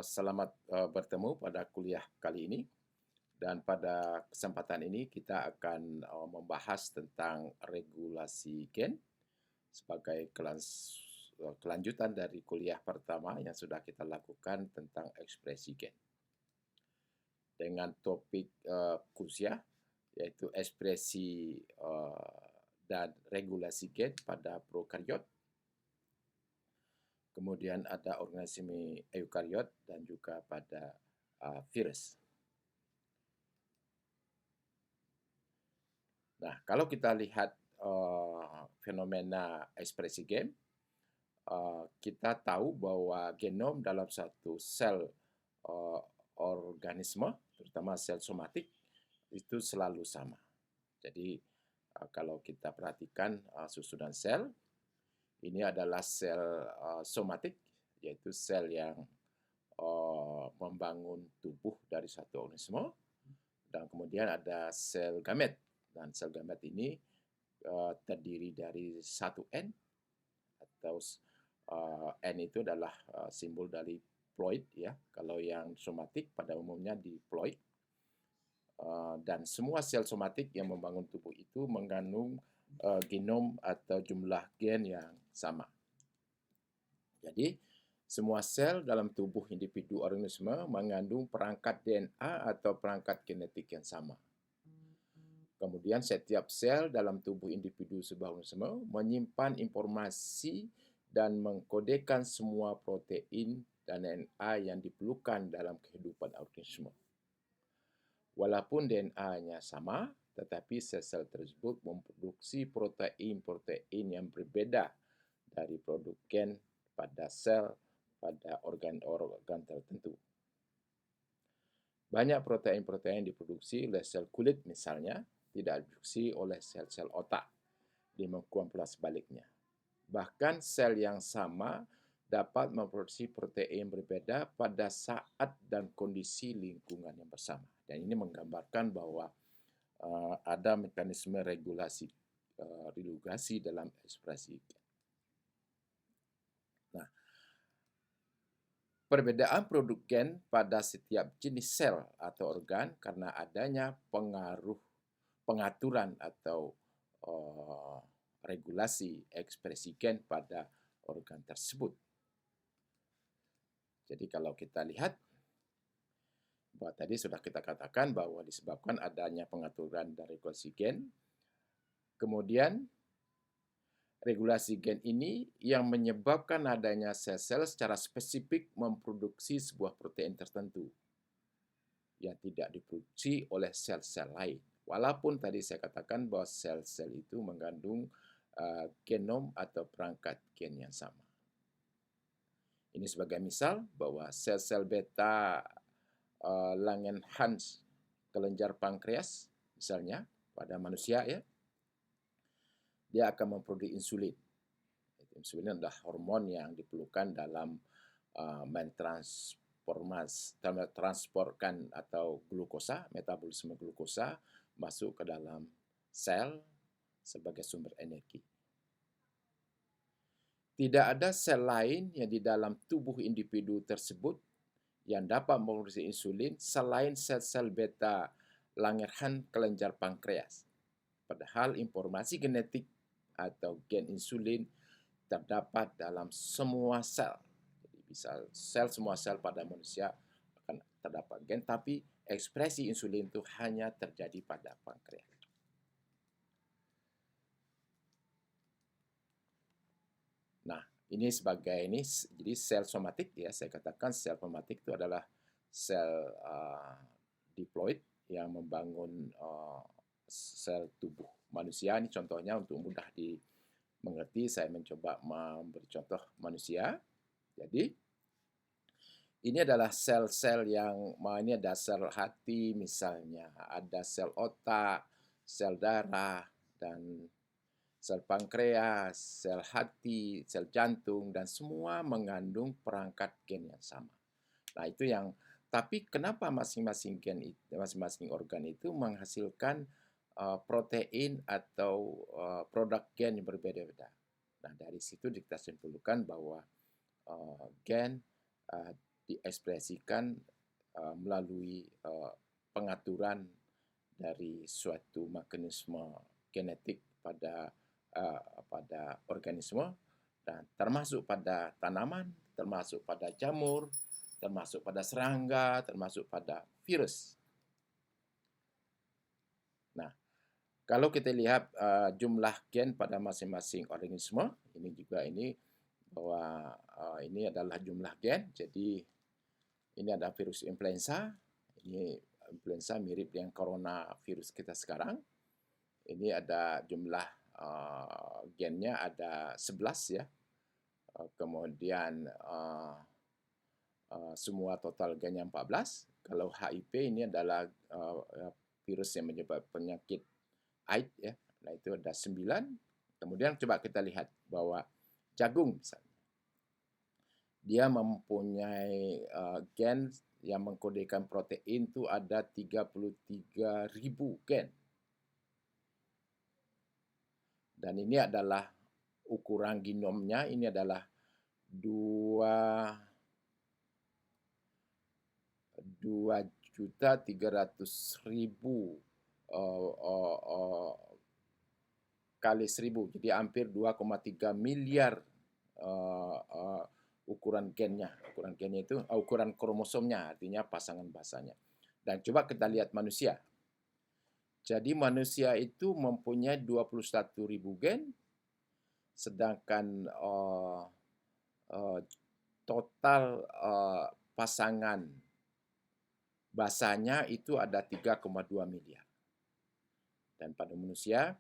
Selamat bertemu pada kuliah kali ini, dan pada kesempatan ini kita akan membahas tentang regulasi gen sebagai kelanjutan dari kuliah pertama yang sudah kita lakukan tentang ekspresi gen dengan topik krusial yaitu ekspresi dan regulasi gen pada prokariot. Kemudian ada organisme eukariot dan juga pada virus. Nah, kalau kita lihat fenomena ekspresi gen, kita tahu bahwa genom dalam satu sel organisme, terutama sel somatik, itu selalu sama. Jadi, kalau kita perhatikan susunan sel, ini adalah sel somatik, yaitu sel yang membangun tubuh dari satu organisme, dan kemudian ada sel gamet. Dan sel gamet ini terdiri dari satu N, atau N itu adalah simbol dari ploid, ya. Kalau yang somatik pada umumnya diploid. Dan semua sel somatik yang membangun tubuh itu mengandung genom atau jumlah gen yang sama. Jadi, semua sel dalam tubuh individu organisme mengandung perangkat DNA atau perangkat genetik yang sama. Kemudian setiap sel dalam tubuh individu sebuah organisme menyimpan informasi dan mengkodekan semua protein dan DNA yang diperlukan dalam kehidupan organisme. Walaupun DNA-nya sama, tetapi sel-sel tersebut memproduksi protein-protein yang berbeda dari produk gen pada sel pada organ-organ tertentu. Banyak protein-protein diproduksi oleh sel kulit misalnya, tidak diproduksi oleh sel-sel otak. Demikian pula sebaliknya. Bahkan sel yang sama dapat memproduksi protein berbeda pada saat dan kondisi lingkungan yang bersama. Dan ini menggambarkan bahwa ada mekanisme regulasi dalam ekspresi. Nah, perbedaan produk gen pada setiap jenis sel atau organ karena adanya pengaturan atau regulasi ekspresi gen pada organ tersebut. Jadi kalau kita lihat, bahwa tadi sudah kita katakan bahwa disebabkan adanya pengaturan dari regulasi gen, kemudian regulasi gen ini yang menyebabkan adanya sel-sel secara spesifik memproduksi sebuah protein tertentu yang tidak diproduksi oleh sel-sel lain. Walaupun tadi saya katakan bahwa sel-sel itu mengandung genom atau perangkat gen yang sama. Ini sebagai misal bahwa sel-sel beta Langerhans kelenjar pankreas misalnya pada manusia, ya, dia akan memproduksi insulin. Insulin adalah hormon yang diperlukan dalam mentransportkan atau glukosa, metabolisme glukosa masuk ke dalam sel sebagai sumber energi. Tidak ada sel lain yang di dalam tubuh individu tersebut yang dapat memproduksi insulin selain sel-sel beta Langerhans kelenjar pankreas. Padahal informasi genetik atau gen insulin terdapat dalam semua sel. Jadi bisa semua sel pada manusia akan terdapat gen, tapi ekspresi insulin itu hanya terjadi pada pankreas. Nah, ini jadi sel somatik, ya, saya katakan sel somatik itu adalah sel diploid yang membangun sel tubuh manusia. Ini contohnya untuk mudah dimengerti, saya mencoba memberi contoh manusia. Jadi ini adalah sel-sel yang ini ada sel hati misalnya, ada sel otak, sel darah, dan sel pankreas, sel hati, sel jantung, dan semua mengandung perangkat gen yang sama. Nah, itu yang, tapi kenapa masing-masing organ itu menghasilkan protein atau produk gen yang berbeda-beda. Nah, dari situ kita simpulkan bahwa gen diekspresikan melalui pengaturan dari suatu mekanisme genetik pada organisme, dan termasuk pada tanaman, termasuk pada jamur, termasuk pada serangga, termasuk pada virus. Nah, kalau kita lihat jumlah gen pada masing-masing organisme, ini bahwa ini adalah jumlah gen. Jadi ini ada virus influenza. Ini influenza mirip dengan coronavirus kita sekarang. Ini ada jumlah gennya ada 11 ya. Kemudian semua total gennya 14. Kalau HIV ini adalah virus yang menyebabkan penyakit AIDS ya. Nah, itu ada 9. Kemudian coba kita lihat bahwa jagung misalnya. Dia mempunyai gen yang mengkodekan protein itu ada 33.000 gen. Dan ini adalah ukuran genomnya, ini adalah 2.300.000 kali 1.000, jadi hampir 2,3 miliar ukuran gennya. Ukuran gennya itu ukuran kromosomnya, artinya pasangan basanya. Dan coba kita lihat manusia. Jadi manusia itu mempunyai 21.000 gen, sedangkan total pasangan basanya itu ada 3,2 miliar. Dan pada manusia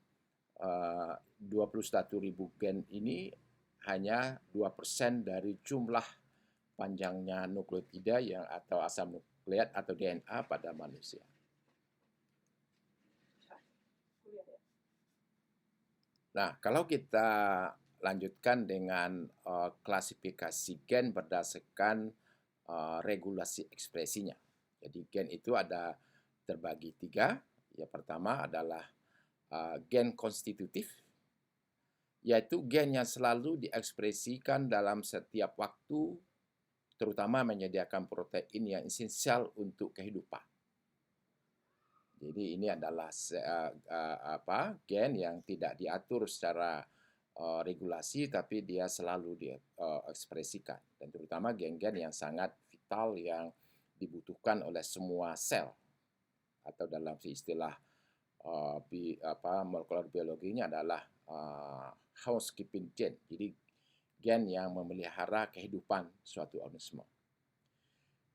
21.000 gen ini hanya 2% dari jumlah panjangnya nukleotida yang atau asam nukleat atau DNA pada manusia. Nah, kalau kita lanjutkan dengan klasifikasi gen berdasarkan regulasi ekspresinya. Jadi gen itu ada terbagi 3. Yang pertama adalah gen konstitutif, yaitu gen yang selalu diekspresikan dalam setiap waktu, terutama menyediakan protein yang esensial untuk kehidupan. Jadi ini adalah gen yang tidak diatur secara regulasi, tapi dia selalu diekspresikan. Dan terutama gen-gen yang sangat vital yang dibutuhkan oleh semua sel, atau dalam istilah molekular biologinya adalah housekeeping gen. Jadi gen yang memelihara kehidupan suatu organisme.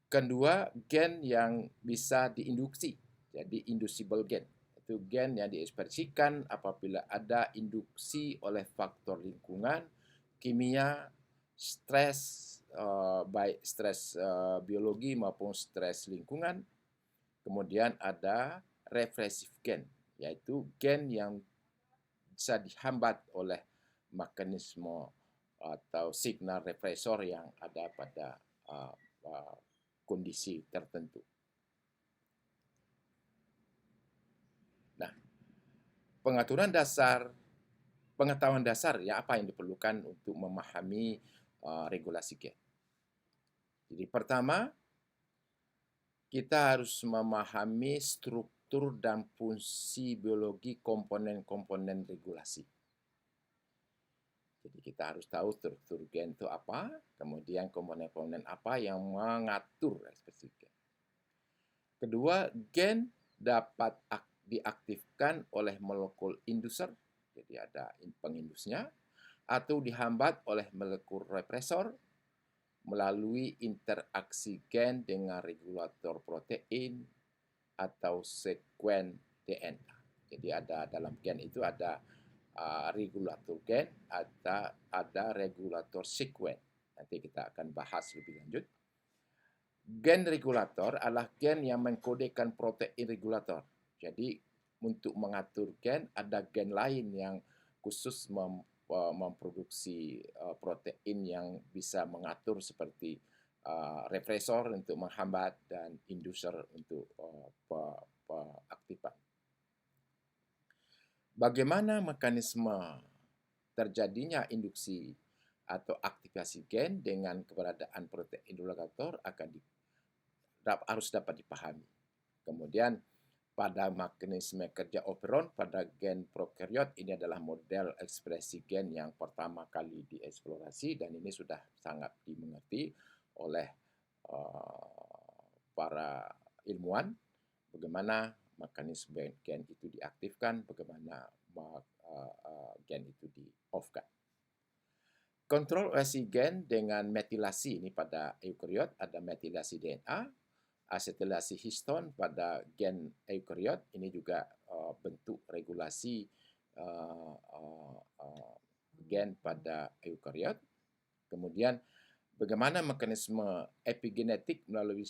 Kedua, gen yang bisa diinduksi. Jadi inducible gen. Itu gen yang diekspresikan apabila ada induksi oleh faktor lingkungan, kimia, stres, baik stres biologi maupun stres lingkungan. Kemudian ada repressive gen, yaitu gen yang bisa dihambat oleh mekanisme atau signal represor yang ada pada kondisi tertentu. Nah, pengetahuan dasar ya apa yang diperlukan untuk memahami regulasi gen. Jadi pertama, kita harus memahami struktur dan fungsi biologi komponen-komponen regulasi. Jadi kita harus tahu struktur gen itu apa, kemudian komponen-komponen apa yang mengatur ekspresi gen. Kedua, gen dapat diaktifkan oleh molekul induser, jadi ada pengindusnya, atau dihambat oleh molekul represor melalui interaksi gen dengan regulator protein atau sekuen DNA. Jadi ada dalam gen itu ada regulator gen, ada regulator sekuen. Nanti kita akan bahas lebih lanjut. Gen regulator adalah gen yang mengkodekan protein regulator. Jadi untuk mengatur gen, ada gen lain yang khusus memproduksi protein yang bisa mengatur seperti represor untuk menghambat dan inducer untuk aktifan. Bagaimana mekanisme terjadinya induksi atau aktivasi gen dengan keberadaan protein regulator harus dapat dipahami. Kemudian pada mekanisme kerja operon pada gen prokariot, ini adalah model ekspresi gen yang pertama kali dieksplorasi dan ini sudah sangat dimengerti oleh para ilmuwan bagaimana mekanisme gen itu diaktifkan, bagaimana gen itu di-off-kan. Kontrol reaksi gen dengan metilasi ini pada eukariot ada metilasi DNA, asetylasi histon pada gen eukariot ini juga bentuk regulasi gen pada eukariot. Kemudian bagaimana mekanisme epigenetik melalui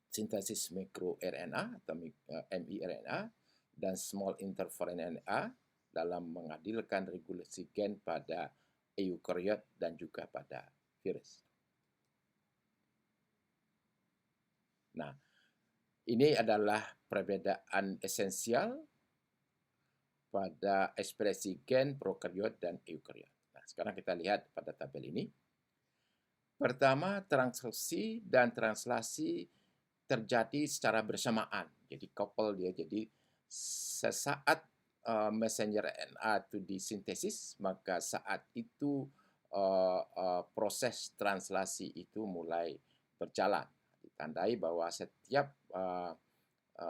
sintesis mikroRNA atau miRNA dan small interfering RNA dalam mengadilkan regulasi gen pada eukariot dan juga pada virus. Nah, ini adalah perbedaan esensial pada ekspresi gen prokariot dan eukariot. Nah, sekarang kita lihat pada tabel ini. Pertama, transkripsi dan translasi terjadi secara bersamaan. Jadi couple dia. Jadi sesaat messenger RNA itu disintesis, maka saat itu proses translasi itu mulai berjalan. Ditandai bahwa setiap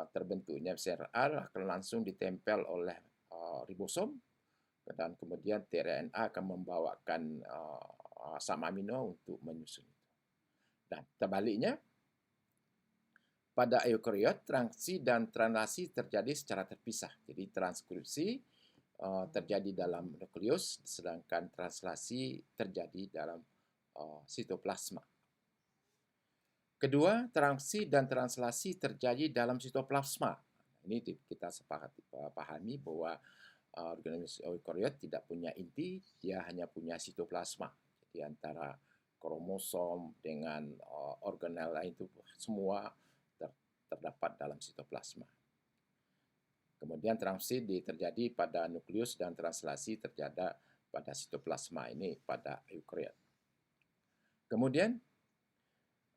terbentuknya messenger RNA akan langsung ditempel oleh ribosom dan kemudian tRNA akan membawakan asam amino untuk menyusun itu. Dan terbaliknya, pada eukariot, transaksi dan translasi terjadi secara terpisah. Jadi transkripsi terjadi dalam nukleus, sedangkan translasi terjadi dalam sitoplasma. Kedua, transaksi dan translasi terjadi dalam sitoplasma. Ini kita pahami bahwa organisme eukariot tidak punya inti, dia hanya punya sitoplasma. Jadi antara kromosom dengan organel lain itu semua terdapat dalam sitoplasma. Kemudian transaksi terjadi pada nukleus dan translasi terjadi pada sitoplasma ini pada eukariot. Kemudian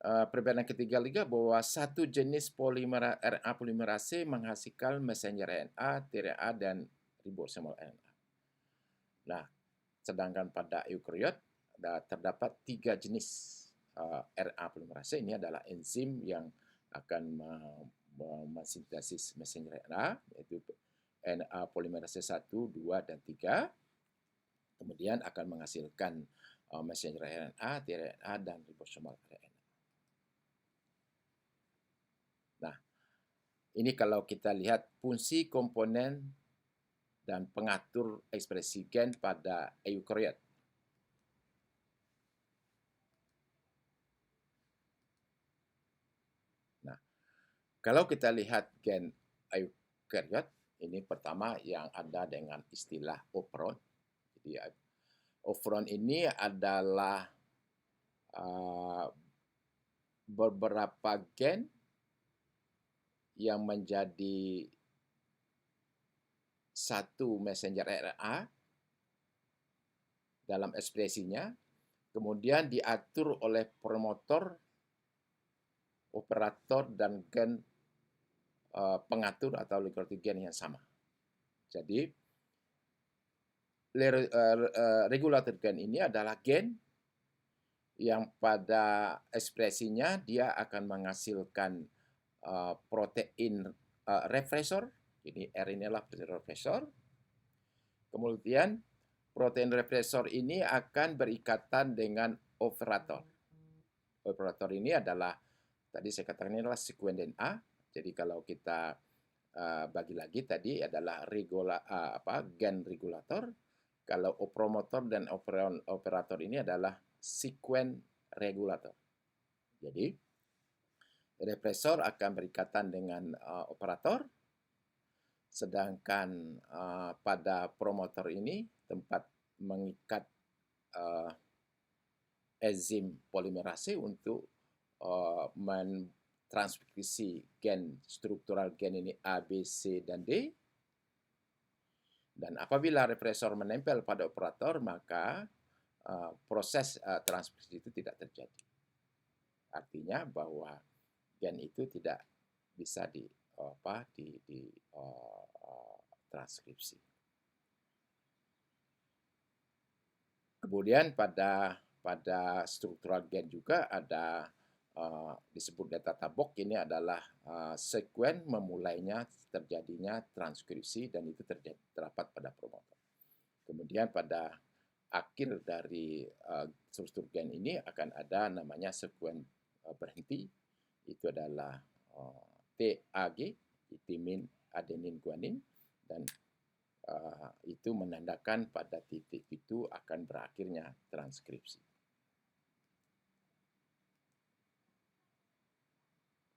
perbedaan ketiga lagi bahwa satu jenis RNA polimerase menghasilkan messenger RNA, tRNA dan ribosomal RNA. Nah, sedangkan pada eukariot terdapat 3 jenis RNA polimerase. Ini adalah enzim yang akan mensintesis messenger RNA, yaitu RNA polimerase 1, 2, dan 3. Kemudian akan menghasilkan messenger RNA, tRNA, dan ribosomal RNA. Nah, ini kalau kita lihat fungsi komponen dan pengatur ekspresi gen pada eukariot. Nah, kalau kita lihat gen eukariot, ini pertama yang ada dengan istilah operon. Jadi operon ini adalah beberapa gen yang menjadi satu messenger RNA dalam ekspresinya, kemudian diatur oleh promotor, operator, dan gen pengatur atau regulator gen yang sama. Jadi, regulator gen ini adalah gen yang pada ekspresinya dia akan menghasilkan protein repressor. Jadi R ini adalah protein repressor. Kemudian protein repressor ini akan berikatan dengan operator. Operator ini adalah, tadi saya katakan ini adalah sekuen DNA. Jadi kalau kita bagi lagi tadi adalah gen regulator. Kalau promotor dan operator ini adalah sekuen regulator. Jadi repressor akan berikatan dengan operator, sedangkan pada promotor ini tempat mengikat enzim polimerase untuk mentranskripsi gen struktural gen ini A, B, C, dan D. Dan apabila repressor menempel pada operator, maka proses transkripsi itu tidak terjadi. Artinya bahwa gen itu tidak bisa di transkripsi. Kemudian pada struktural gen juga ada disebut data box. Ini adalah sekuen memulainya terjadinya transkripsi dan itu terdapat pada promotor. Kemudian pada akhir dari struktur gen ini akan ada namanya sekuen berhenti. Itu adalah TAG, timin adenin guanin, dan itu menandakan pada titik itu akan berakhirnya transkripsi.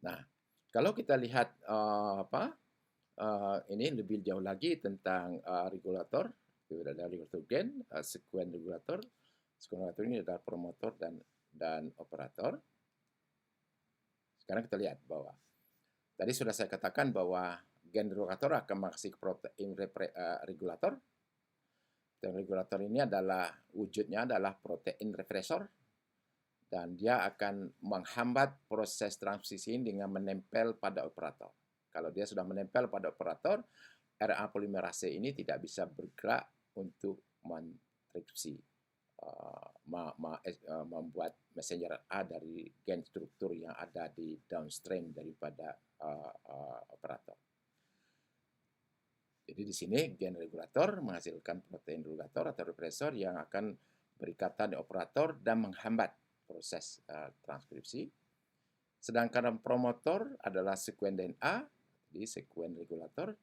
Nah, kalau kita lihat ini lebih jauh lagi tentang regulator, itu ada regulator gen, sekuen regulator. Sekuen regulator ini adalah promotor dan operator. Sekarang kita lihat bahwa tadi sudah saya katakan bahwa gen regulator akan menghasilkan protein regulator. Dan regulator ini adalah wujudnya adalah protein repressor dan dia akan menghambat proses transkripsi dengan menempel pada operator. Kalau dia sudah menempel pada operator, RNA polimerase ini tidak bisa bergerak untuk mentranskripsi, membuat messenger RNA dari gen struktur yang ada di downstream daripada operator. Jadi di sini gen regulator menghasilkan protein regulator atau repressor yang akan berikatan di operator dan menghambat proses transkripsi. Sedangkan promotor adalah sekuen DNA, jadi sekuen regulator,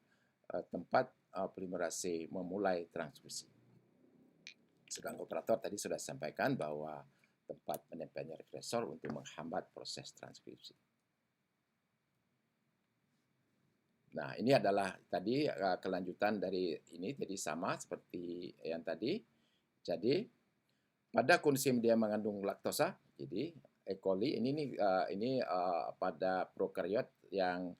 tempat polimerase memulai transkripsi. Sedang operator tadi sudah sampaikan bahwa tempat menempelnya repressor untuk menghambat proses transkripsi. Nah, ini adalah tadi kelanjutan dari ini, jadi sama seperti yang tadi. Jadi pada kondisi dia mengandung laktosa, jadi E. coli ini pada prokariot yang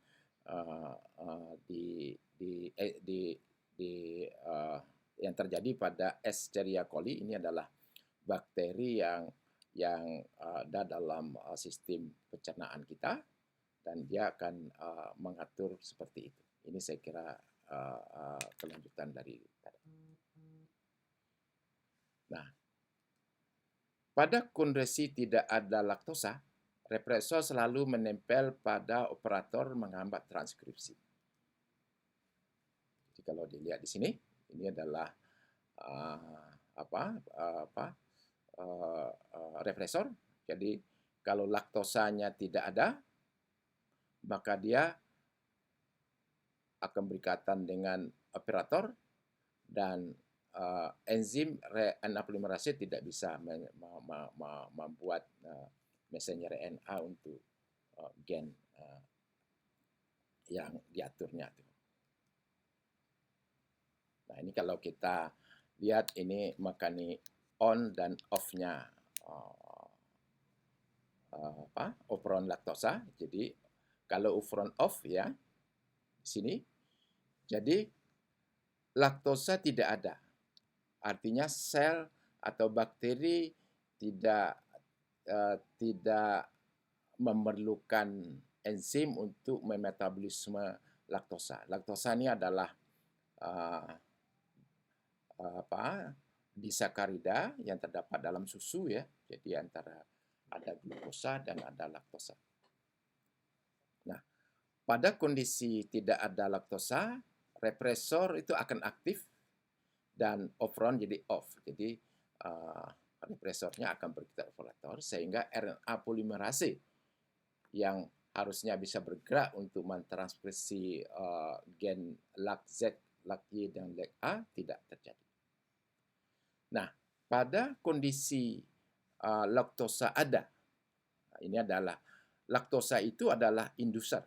yang terjadi pada Escherichia coli. Ini adalah bakteri yang ada dalam sistem pencernaan kita dan dia akan mengatur seperti itu. Ini saya kira kelanjutan dari tadi. Nah, pada kondisi tidak ada laktosa, repressor selalu menempel pada operator menghambat transkripsi. Jadi kalau dilihat di sini, ini adalah repressor. Jadi kalau laktosanya tidak ada, maka dia akan berikatan dengan operator dan enzim RNA polimerase tidak bisa membuat messenger RNA untuk gen yang diaturnya. Nah, ini kalau kita lihat ini mekanik on dan off-nya operon laktosa. Jadi kalau operon off ya di sini, jadi laktosa tidak ada. Artinya sel atau bakteri tidak memerlukan enzim untuk memetabolisme laktosa. Laktosa ini adalah disakarida yang terdapat dalam susu ya. Jadi antara ada glukosa dan ada laktosa. Nah, pada kondisi tidak ada laktosa, repressor itu akan aktif dan operon jadi off. Jadi repressornya akan bergerak operator sehingga RNA polimerase yang harusnya bisa bergerak untuk mentranskripsi gen LAC-Z, LAC-Y dan LAC-A tidak terjadi. Nah, pada kondisi laktosa ada, ini adalah laktosa itu adalah induser.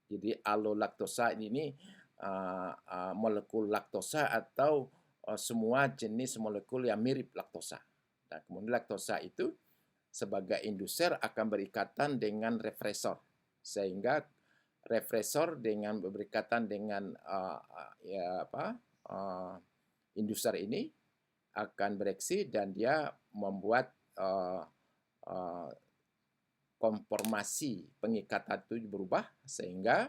Jadi alolaktosa ini molekul laktosa atau semua jenis molekul yang mirip laktosa. Nah, kemudian laktosa itu sebagai induser akan berikatan dengan repressor, sehingga repressor dengan berikatan dengan induser ini akan bereaksi dan dia membuat konformasi pengikatan itu berubah sehingga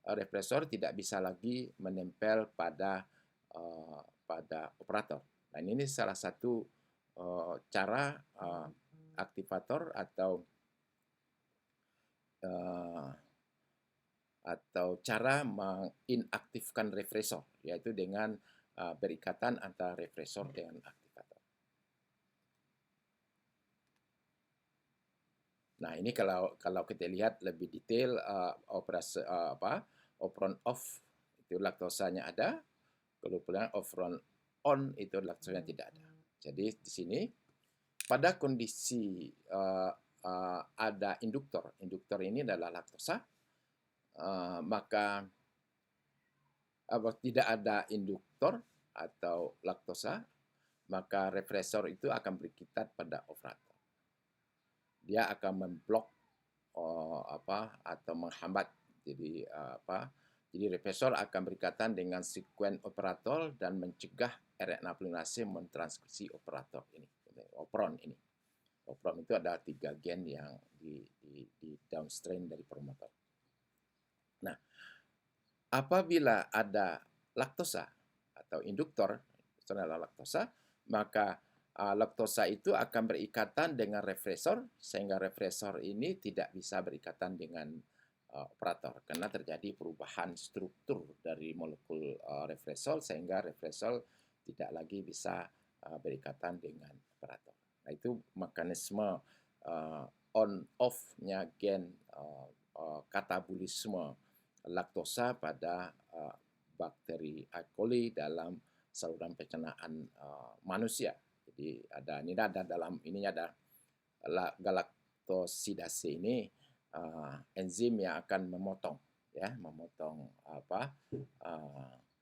represor tidak bisa lagi menempel pada operator. Dan ini salah satu cara aktivator atau cara menginaktifkan represor, yaitu dengan berikatan antara represor dengan aktivator. Nah, ini kalau kita lihat lebih detail operasi operon off itu laktosanya ada, kemudian operon on itu laktosanya tidak ada. Jadi di sini pada kondisi ada induktor ini adalah laktosa, maka tidak ada induktor atau laktosa, maka represor itu akan berikat pada operator. Dia akan memblok atau menghambat. Jadi represor akan berikatan dengan sekuen operator dan mencegah RNA polinase mentranskripsi operator ini, operon ini. Operon itu ada 3 gen yang di downstream dari promotor. Nah, apabila ada laktosa atau induktor, adalah laktosa, maka laktosa itu akan berikatan dengan represor, sehingga represor ini tidak bisa berikatan dengan operator, karena terjadi perubahan struktur dari molekul represor, sehingga represor tidak lagi bisa berikatan dengan operator. Nah, itu mekanisme on-off-nya gen katabolisme laktosa pada bakteri E. coli dalam saluran pencernaan manusia. Jadi ada dalam ininya ada galaktosidase ini enzim yang akan memotong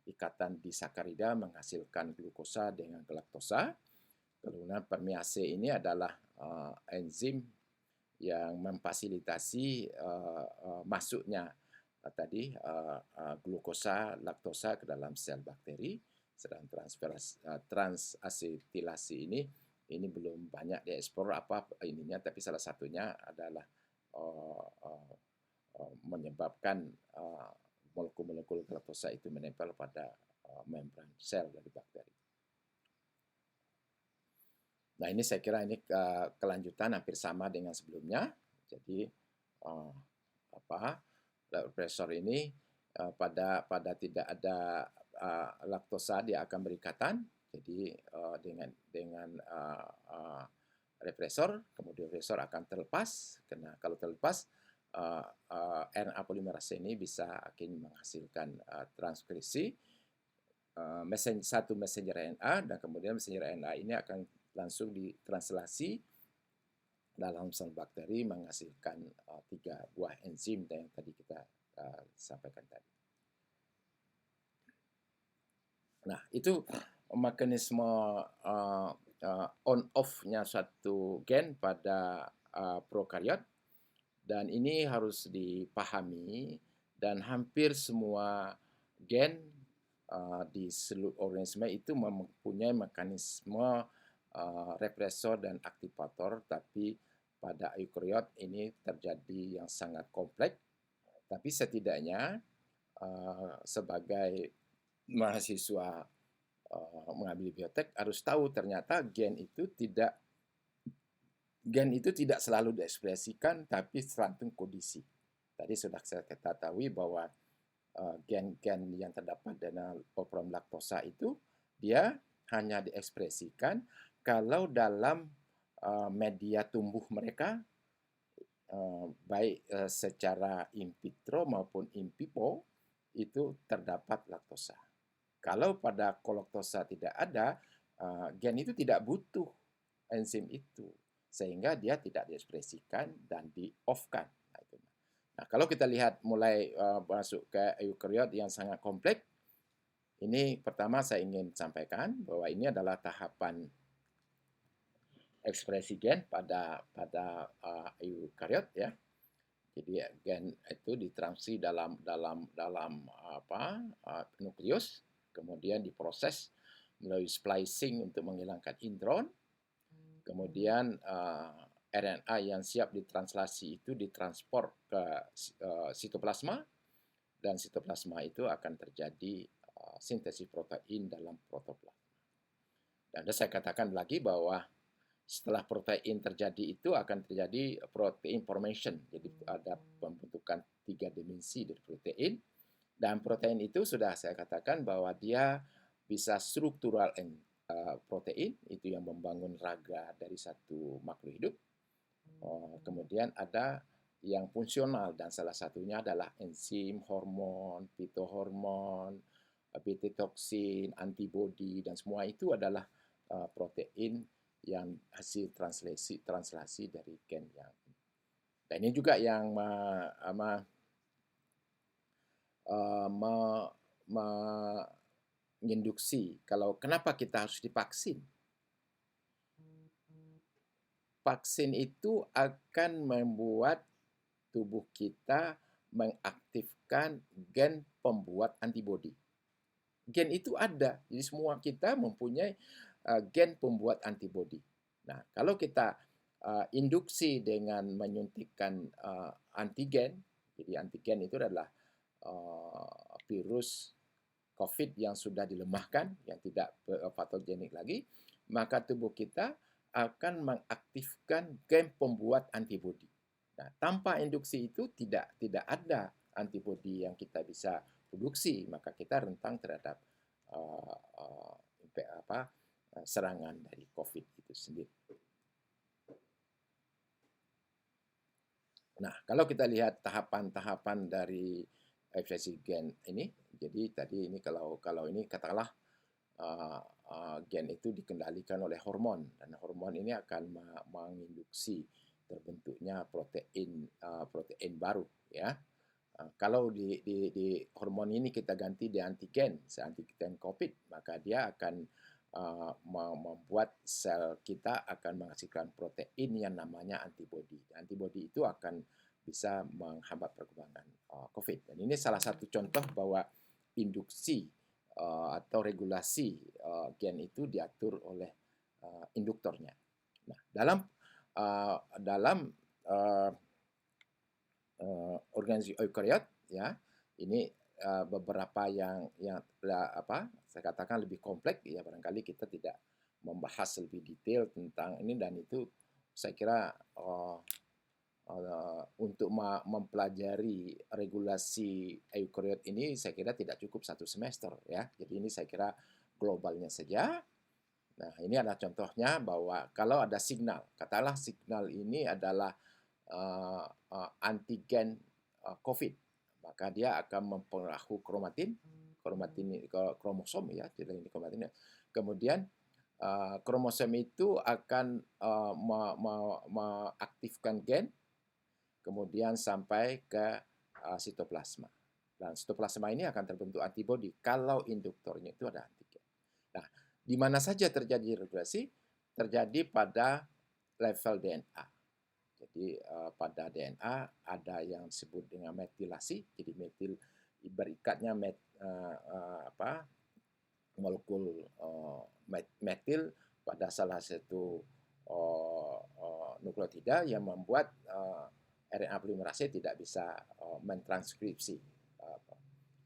ikatan disakarida menghasilkan glukosa dengan galaktosa. Kemudian permease ini adalah enzim yang memfasilitasi masuknya glukosa laktosa ke dalam sel bakteri. Sedang transasetilasi ini belum banyak dieksplor ininya, tapi salah satunya adalah menyebabkan molekul-molekul laktosa itu menempel pada membran sel dari bakteri. Nah, ini saya kira ini kelanjutan hampir sama dengan sebelumnya. Jadi represor ini pada tidak ada laktosa dia akan berikatan. Jadi dengan represor, kemudian represor akan terlepas, karena kalau terlepas RNA polimerase ini bisa akhirnya menghasilkan transkripsi satu messenger RNA, dan kemudian messenger RNA ini akan langsung ditranslasi dalam sel bakteri menghasilkan 3 buah enzim yang tadi kita sampaikan tadi. Nah, itu mekanisme on-off-nya suatu gen pada prokariot, dan ini harus dipahami, dan hampir semua gen di seluruh organisme itu mempunyai mekanisme represor dan aktivator, tapi pada eukariot ini terjadi yang sangat kompleks. Tapi setidaknya sebagai mahasiswa mengambil biotek harus tahu ternyata gen itu tidak selalu diekspresikan, tapi tergantung kondisi. Tadi sudah saya ketahui bahwa gen-gen yang terdapat dalam operon laktosa itu dia hanya diekspresikan kalau dalam media tumbuh mereka, baik secara in vitro maupun in vivo, itu terdapat laktosa. Kalau pada kolaktosa tidak ada, gen itu tidak butuh enzim itu, sehingga dia tidak diekspresikan dan di-off-kan. Nah, kalau kita lihat mulai masuk ke eukariot yang sangat kompleks, ini pertama saya ingin sampaikan bahwa ini adalah tahapan ekspresi gen pada eukariot, ya. Jadi gen itu ditranskripsi dalam nukleus, kemudian diproses melalui splicing untuk menghilangkan intron, Kemudian RNA yang siap ditranslasi itu ditransport ke sitoplasma, dan sitoplasma itu akan terjadi sintesis protein dalam protoplasma. Dan saya katakan lagi bahwa setelah protein terjadi itu akan terjadi protein formation. Jadi ada pembentukan 3 dimensi dari protein. Dan protein itu sudah saya katakan bahwa dia bisa struktural protein, itu yang membangun raga dari satu makhluk hidup. Kemudian ada yang fungsional, dan salah satunya adalah enzim, hormon, fitohormon, beta toksin, antibodi, dan semua itu adalah protein yang hasil translasi dari gen yang. Dan ini juga yang menginduksi kalau kenapa kita harus divaksin. Vaksin itu akan membuat tubuh kita mengaktifkan gen pembuat antibodi. Gen itu ada, jadi semua kita mempunyai gen pembuat antibodi. Nah, kalau kita induksi dengan menyuntikkan antigen, jadi antigen itu adalah virus COVID yang sudah dilemahkan, yang tidak patogenik lagi, maka tubuh kita akan mengaktifkan gen pembuat antibodi. Nah, tanpa induksi itu tidak ada antibodi yang kita bisa produksi, maka kita rentang terhadap serangan dari COVID itu sendiri. Nah, kalau kita lihat tahapan-tahapan dari ekspresi gen ini, jadi tadi ini kalau ini katakanlah gen itu dikendalikan oleh hormon, dan hormon ini akan menginduksi terbentuknya protein baru, ya. Kalau di hormon ini kita ganti di antigen COVID, maka dia akan membuat sel kita akan menghasilkan protein yang namanya antibodi. Antibodi itu akan bisa menghambat perkembangan COVID. Dan ini salah satu contoh bahwa induksi atau regulasi gen itu diatur oleh induktornya. Nah, dalam organisasi eukariot, ya, ini beberapa yang saya katakan lebih kompleks, ya, barangkali kita tidak membahas lebih detail tentang ini, dan itu saya kira untuk mempelajari regulasi eukariot ini saya kira tidak cukup 1 semester, ya. Jadi ini saya kira globalnya saja. Nah, ini adalah contohnya bahwa kalau ada signal, katakanlah signal ini adalah antigen COVID, maka dia akan mempengaruhi kromosom, ya, tidak ini kromatin. Kemudian kromosom itu akan mengaktifkan gen, kemudian sampai ke sitoplasma. Dan sitoplasma ini akan terbentuk antibodi kalau induktornya itu ada antigen. Nah, di mana saja terjadi regulasi? Terjadi pada level DNA. Jadi pada DNA ada yang disebut dengan metilasi. Jadi metil berikatnya molekul metil pada salah satu nukleotida yang membuat RNA polimerase tidak bisa mentranskripsi.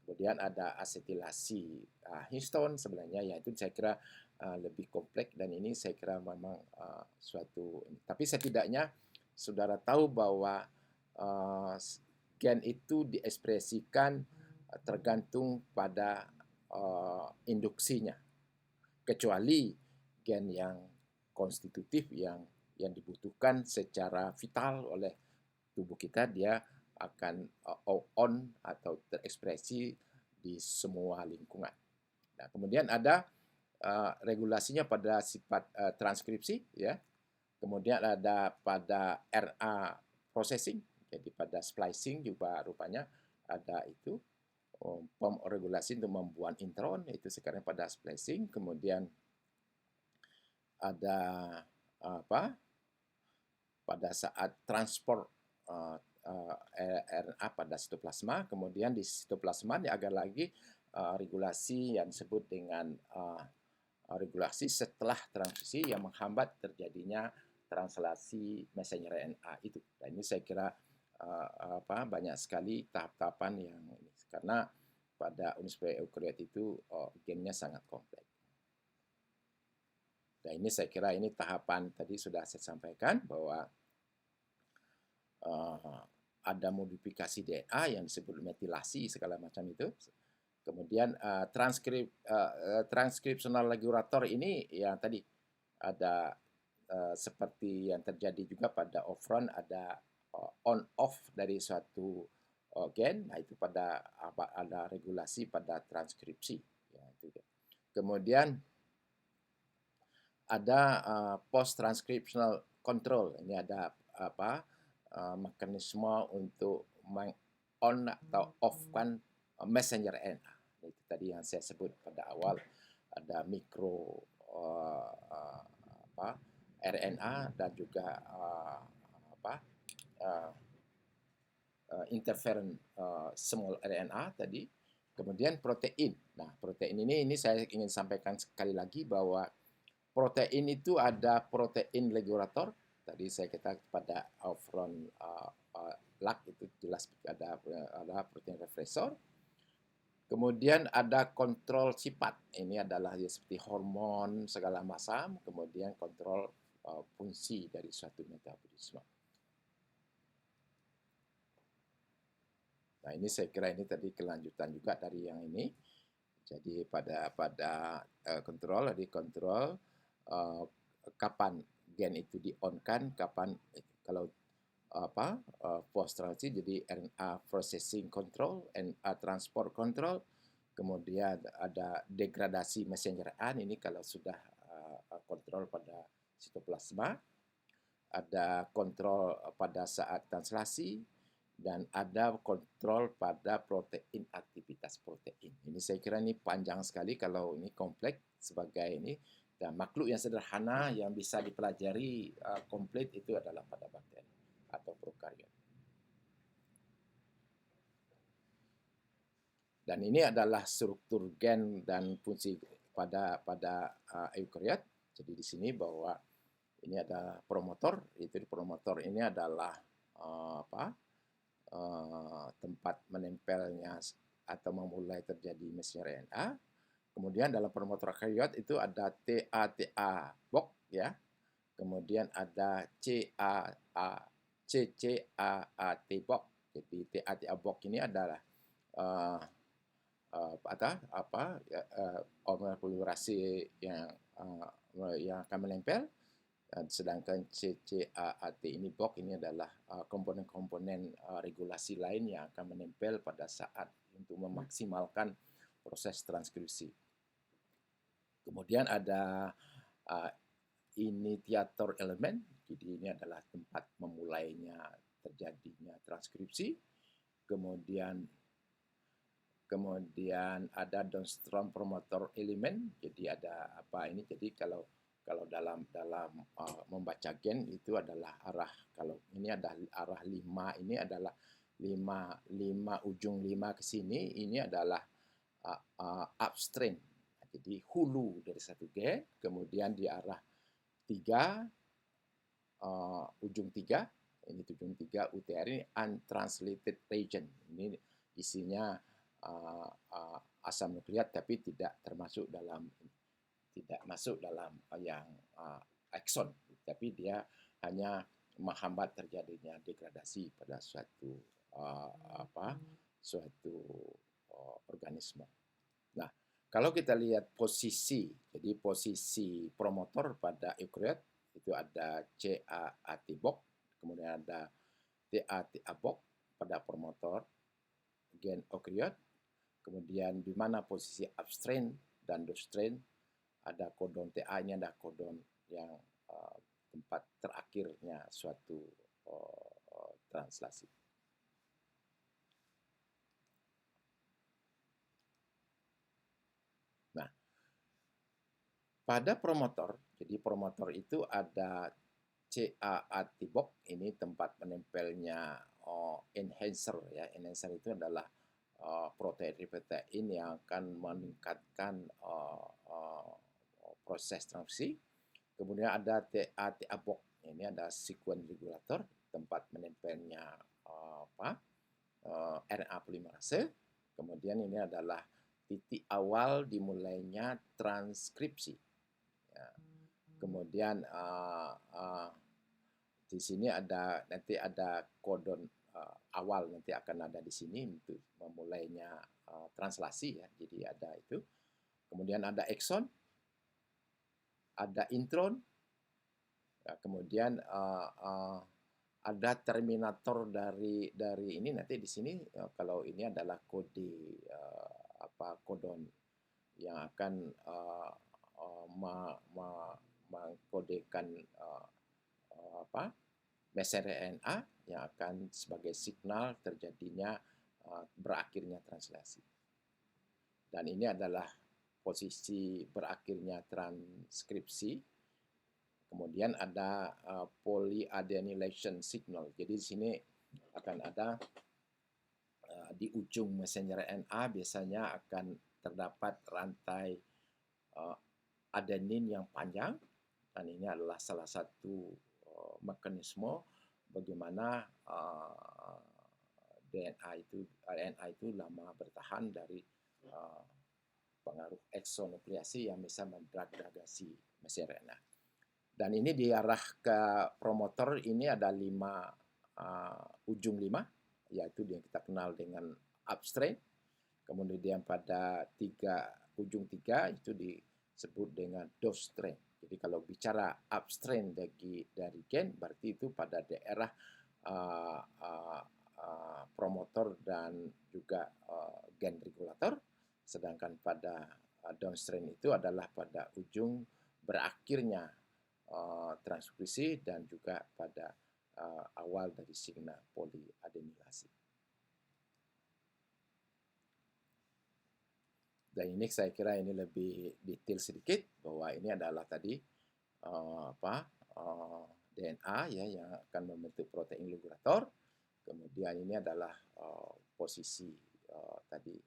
Kemudian ada asetilasi histone sebenarnya, yaitu saya kira lebih kompleks, dan ini saya kira memang suatu. Tapi setidaknya saudara tahu bahwa gen itu diekspresikan tergantung pada induksinya, kecuali gen yang konstitutif yang dibutuhkan secara vital oleh tubuh kita, dia akan on atau terekspresi di semua lingkungan. Nah, kemudian ada regulasinya pada sifat transkripsi, ya. Kemudian ada pada RNA processing, jadi pada splicing juga rupanya ada itu regulasi untuk membuat intron, itu sekarang pada splicing. Kemudian ada pada saat transport RNA pada sitoplasma, kemudian di sitoplasma ada lagi regulasi yang disebut dengan regulasi setelah transkripsi yang menghambat terjadinya translasi messenger RNA itu. Dan ini saya kira banyak sekali tahap-tahapan yang ini, karena pada Unisphera eukariot itu gennya sangat kompleks. Dan ini saya kira ini tahapan tadi sudah saya sampaikan bahwa ada modifikasi DNA yang disebut metilasi segala macam itu. Kemudian transkripsional regulator ini yang tadi ada seperti yang terjadi juga pada off-run, ada on-off dari suatu gen. Nah, itu pada ada regulasi pada transkripsi. Ya, itu. Kemudian ada post-transcriptional control. Ini ada mekanisme untuk on atau off-kan messenger RNA. Itu tadi yang saya sebut pada awal, ada mikro RNA dan juga interferon small RNA tadi. Kemudian protein. Nah, protein ini saya ingin sampaikan sekali lagi bahwa protein itu ada protein regulator. Tadi saya katakan pada off-run LAC itu jelas ada protein repressor. Kemudian ada kontrol sifat. Ini adalah ya seperti hormon segala macam. Kemudian kontrol fungsi dari suatu metabolisme. Nah, ini saya kira ini tadi kelanjutan juga dari yang ini. Jadi pada kontrol, kapan gen itu di-on-kan, kapan kalau post transkripsi jadi RNA processing control, RNA transport control, kemudian ada degradasi messenger RNA ini kalau sudah kontrol pada sitoplasma, ada kontrol pada saat translasi, dan ada kontrol pada protein, aktivitas protein. Ini saya kira ini panjang sekali kalau ini kompleks sebagai ini, dan makhluk yang sederhana yang bisa dipelajari komplit itu adalah pada bakteri atau prokariot. Dan ini adalah struktur gen dan fungsi pada eukariot. Jadi di sini bahwa ini ada promotor, itu promotor ini adalah tempat menempelnya atau memulai terjadi messenger RNA. Kemudian dalam promotor eukariot itu ada TA box ya. Kemudian ada CCAAT box. Jadi TA box ini adalah organel polimerase yang akan menempel, sedangkan CCAAT ini box ini adalah komponen-komponen regulasi lain yang akan menempel pada saat untuk memaksimalkan proses transkripsi. Kemudian ada initiator elemen, jadi ini adalah tempat memulainya terjadinya transkripsi. Kemudian ada downstream promoter element, jadi ada ini. Jadi kalau dalam membaca gen itu adalah arah, kalau ini ada arah 5, ini adalah 5 ujung 5 ke sini, ini adalah upstream. Jadi hulu dari satu gen, kemudian di arah 3 ujung 3, ini ujung 3 UTR ini untranslated region. Ini isinya asam nukleat tapi tidak masuk dalam yang akson, tapi dia hanya menghambat terjadinya degradasi pada suatu organisme. Nah, kalau kita lihat posisi, jadi posisi promotor pada eukariot itu ada CAAT box, kemudian ada TA box pada promotor gen eukariot. Kemudian di mana posisi upstream dan downstream, ada kodon TA, ini ada kodon yang tempat terakhirnya suatu translasi. Nah, pada promotor, jadi promotor itu ada CAAT box, ini tempat menempelnya enhancer ya. Enhancer itu adalah protein yang akan meningkatkan proses transkripsi. Kemudian ada TA box. Ini ada sequence regulator, tempat menempelnya RNA polimerase. Kemudian ini adalah titik awal dimulainya transkripsi. Ya. Kemudian di sini nanti ada kodon awal nanti akan ada di sini untuk memulainya translasi ya. Jadi ada itu. Kemudian ada exon, ada intron, ya, kemudian ada terminator dari ini nanti di sini kalau ini adalah kode kodon yang akan mengkodekan messenger RNA yang akan sebagai signal terjadinya berakhirnya translasi. Dan ini adalah posisi berakhirnya transkripsi. Kemudian ada polyadenylation signal. Jadi di sini akan ada di ujung messenger RNA biasanya akan terdapat rantai adenin yang panjang, dan ini adalah salah satu mekanisme bagaimana RNA itu lama bertahan dari pengaruh eksonukleasi yang bisa mendegradasi messenger RNA. Dan ini diarah ke promotor, ini ada ujung 5, yaitu yang kita kenal dengan upstream. Kemudian pada ujung 3 itu disebut dengan downstream. Jadi kalau bicara upstream dari gen, berarti itu pada daerah promotor dan juga gen regulator. Sedangkan pada downstream itu adalah pada ujung berakhirnya transkripsi dan juga pada awal dari signal polyadenilasi. Dan ini saya kira ini lebih detail sedikit bahwa ini adalah tadi DNA ya yang akan membentuk protein regulator. Kemudian ini adalah posisi tadi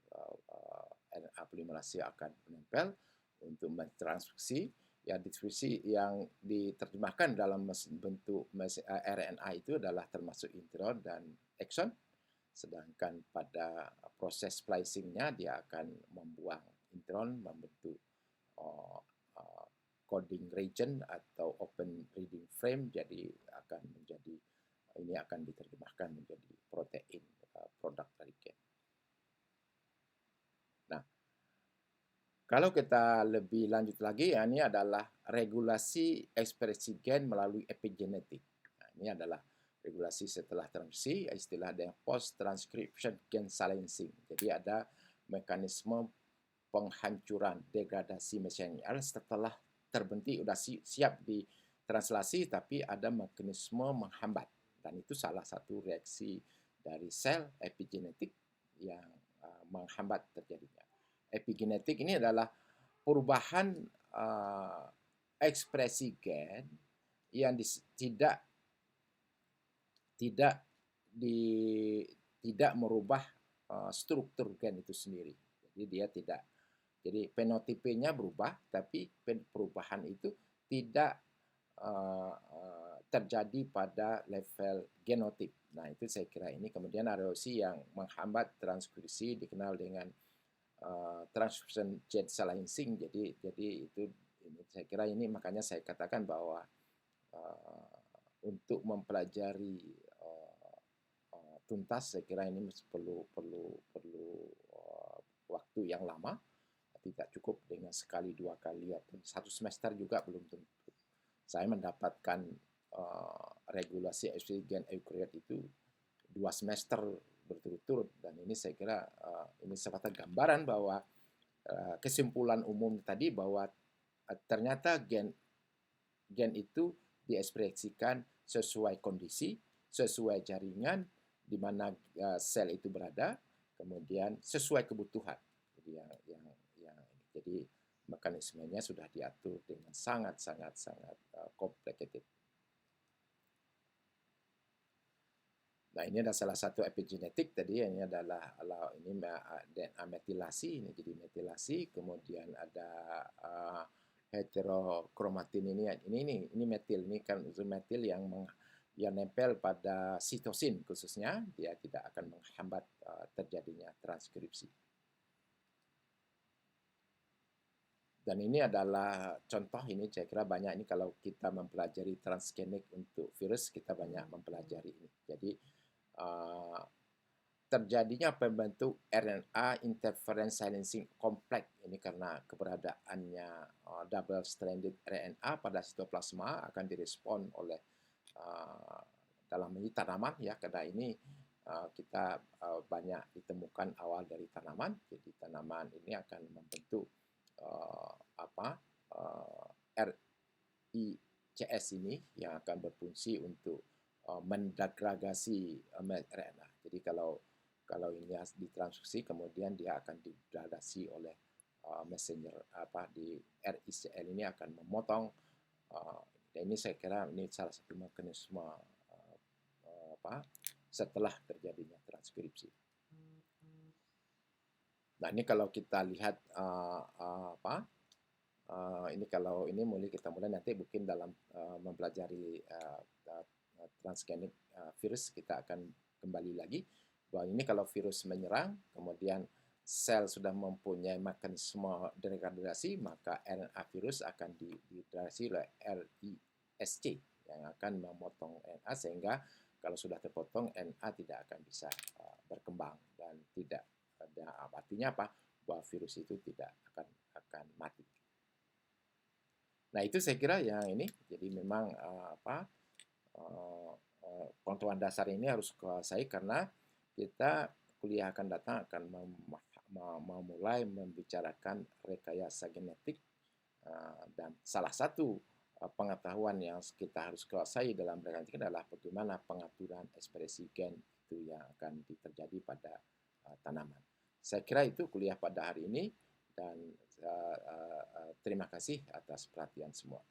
RNA polimerase akan menempel untuk mentranskripsi. Ya, transkripsi yang diterjemahkan dalam bentuk RNA itu adalah termasuk intron dan exon. Sedangkan pada proses splicing-nya dia akan membuang intron, membentuk coding region atau open reading frame, jadi ini akan diterjemahkan menjadi protein produk dari gen. Nah, kalau kita lebih lanjut lagi, ya, ini adalah regulasi ekspresi gen melalui epigenetik. Nah, ini adalah regulasi setelah transkripsi, istilah ada post-transcription gen silencing. Jadi ada mekanisme penghancuran, degradasi messenger setelah terbentuk, sudah siap ditranslasi, tapi ada mekanisme menghambat. Dan itu salah satu reaksi dari sel epigenetik yang menghambat terjadinya. Epigenetik ini adalah perubahan ekspresi gen yang tidak merubah struktur gen itu sendiri. Jadi dia tidak. Jadi fenotipenya berubah, tapi perubahan itu tidak terjadi pada level genotip. Nah, itu saya kira ini. Kemudian ada yang menghambat transkripsi dikenal dengan transcription gen silencing. Jadi itu ini saya kira ini, makanya saya katakan bahwa untuk mempelajari tuntas saya kira ini perlu waktu yang lama. Tidak cukup dengan sekali, 2 kali atau 1 semester juga belum tentu. Saya mendapatkan regulasi ekspresi gen eukariot itu 2 semester berturut-turut, dan ini saya kira ini sebatas gambaran bahwa kesimpulan umum tadi bahwa ternyata gen itu diekspresikan sesuai kondisi, sesuai jaringan di mana sel itu berada, kemudian sesuai kebutuhan. Jadi mekanismenya sudah diatur dengan sangat complicated. Nah, ini adalah salah satu epigenetik tadi. Ini adalah DNA metilasi, ini jadi metilasi. Kemudian ada heterokromatin ini metil, ini kan unsur metil yang nempel pada sitosin khususnya, dia tidak akan menghambat terjadinya transkripsi. Dan ini adalah contoh, ini saya kira banyak ini kalau kita mempelajari transgenik untuk virus, kita banyak mempelajari ini. Jadi terjadinya pembentuk RNA interference silencing complex ini karena keberadaannya double stranded RNA pada sitoplasma akan direspon oleh dalam ini tanaman ya, karena ini kita banyak ditemukan awal dari tanaman. Jadi tanaman ini akan membentuk RICS ini yang akan berfungsi untuk mendegradasi RNA. Jadi kalau ini ditransfusi, kemudian dia akan didegradasi oleh messenger di RICL ini akan memotong. Dan ini saya kira ini salah satu mekanisme setelah terjadinya transkripsi. Nah, ini kalau kita lihat ini kalau ini kita mulai nanti mungkin dalam mempelajari transgenik virus, kita akan kembali lagi bahwa ini kalau virus menyerang, kemudian sel sudah mempunyai mekanisme degradasi, maka RNA virus akan didegradasi oleh RISC yang akan memotong RNA, sehingga kalau sudah terpotong RNA tidak akan bisa berkembang dan tidak ada, artinya apa? Bahwa virus itu tidak akan mati. Nah, itu saya kira yang ini. Jadi memang pengetahuan dasar ini harus kuasai, karena kita kuliah akan datang akan memulai membicarakan rekayasa genetik, dan salah satu pengetahuan yang kita harus kuasai dalam rekayasa genetik adalah bagaimana pengaturan ekspresi gen itu yang akan terjadi pada tanaman. Saya kira itu kuliah pada hari ini, dan terima kasih atas perhatian semua.